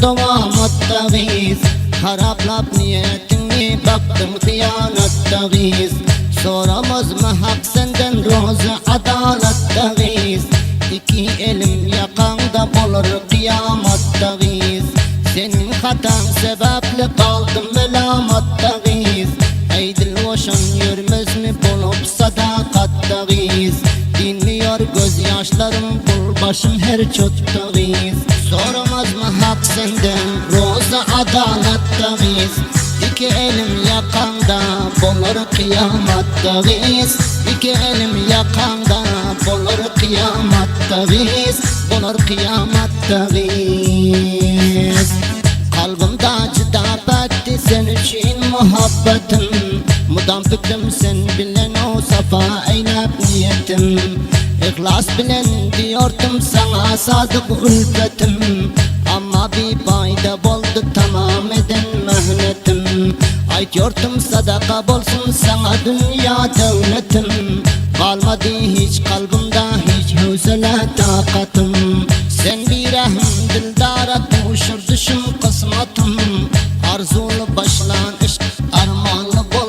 Davamat giz haraplap niyetini baktım hıyanet giz Soramaz mı hak senden rozu adalet giz İki elim yakanda bulur kıyamet giz Senin hatan sebeple kaldım melamet giz Eydil boşan yürmez mi bulup sadakat giz Dinmiyor gözyaşlarım bul başım her çotta giz Soramaz mı hak senden roza adalet giz İki elim yakanda bulur kıyamet giz İki elim yakanda bulur kıyamet giz Bulur kıyamet giz Kalbimde cidabet sen için muhabbetim Mudam fikrim sen bilen o safa eylep niyetim İhlas bilen diyordum sana sadık ülfetim Ama bir fayda buldu tamam eden mehnetim Aytıyordum sadaka bolsun sana dünya devletim Kalmadı hiç kalbimde hiç hüzele takatim Sen bir rahim dildara tuşur düşüm kısmetim Arzulu başlan işk armanlı buldu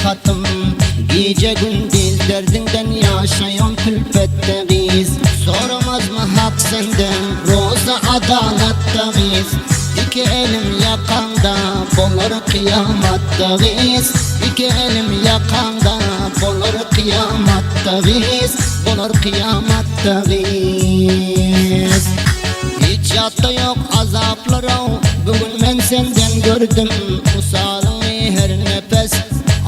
hatım Gece gündüz derdinden yaşayan külfette giz Soramaz mı hak senden roza adalet giz İki elim yakanda bulur kıyamet giz İki elim yakanda bulur kıyamet giz Bulur kıyamet giz Hiç yatta yok azaplara Bugün ben senden gördüm Usalını her nefes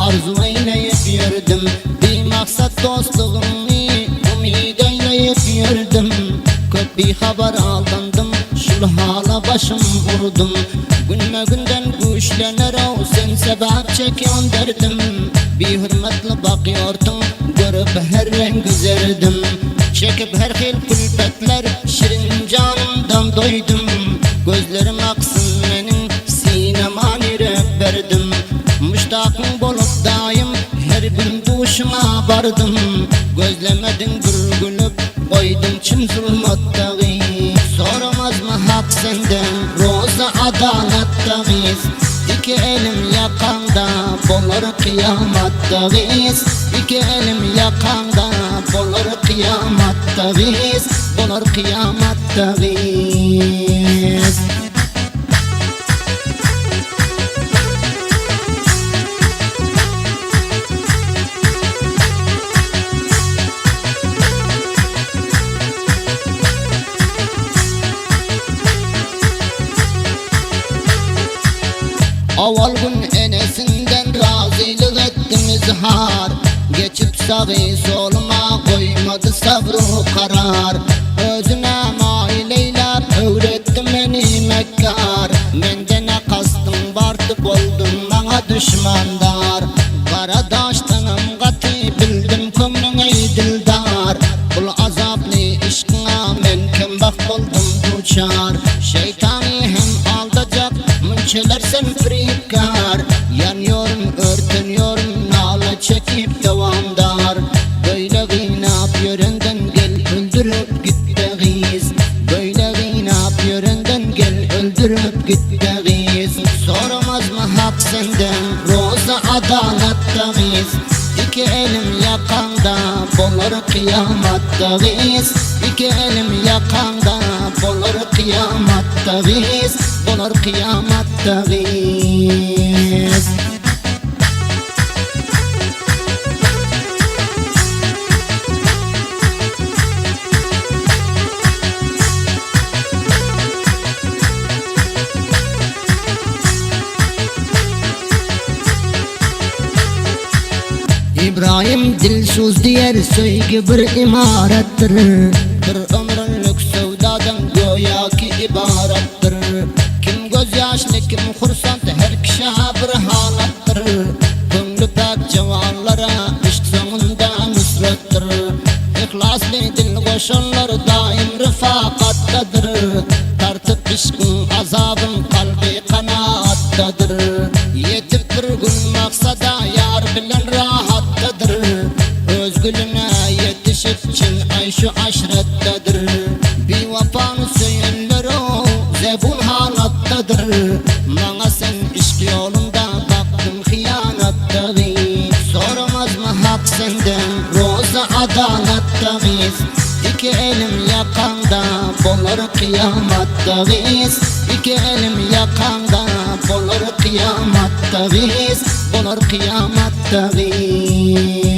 arzu eyleyip yürüdüm Bir maksat dostluğunu umid eyleyip yürüdüm Köp bir haber aldandım Şul hala başım vurdum Günme günden güçlenir o sen sebep çekiyorsun derdim Bir hürmetle bakıyordum görüp her renk üzerdim Çekip her hil külfetler şirin canımdan doydum Gözlerim aksın benim sinema nirep verdim Müştakım bolup daim her gün duşuma vardım Gözlemedin bir gülüp koydum çim zulmatta giz Soramaz mı hak senden roza adalet giz İki elim yakanda bulur kıyamet giz İki elim yakanda bulur kıyamet giz Bulur kıyamet giz Aval gün enesinden razılık ettim izhar Geçip sağı soluma koymadı sabrı karar Özüne maileyle öğretti beni mekkar Mende ne kastım vardı buldum bana düşmandar Karadaştanım katı bildim kömrün ey dildar Bul azaplı işkına men kembak buldum duçar Şeytani hem aldacak münçeler sen frikar Yanıyorum örtünüyorum nala çekip devamdar Böyle gıynap yöründen gel öldürüp git de giz Böyle gıynap yöründen gel öldürüp git de giz Soramaz mı hak senden roza adalet giz İki elim yakanda bulur kıyamet giz İki elim yakanda bulur kıyamet giz Bulur kıyamet giz İbrahim dilsuz diğer söygü bir imarettir Bir ömrünlük sevdadan goya ki ibarettir Kim gözyaşlı kim kursant her kişi bir halattır Gönlü pek cevanlara işt sonunda nusrettir İhlaslı dil koşanlar daim refakattadır Tartıp işkin azabın kalbi kanaattadır Yetip bir gün maksada yar bilen rahattadır Özgülüne yetişip çin ay şu aşrettedir Bir vafanı söyler o zebun halattadır Bana sen işki yolunda baktım hıyanatdayız. Sormaz mı hak senden roza adalattayız. İki elim yakanda bolur kıyamattayız. İki elim yakanda bolur kıyamattayız. Bolur kıyamattayız.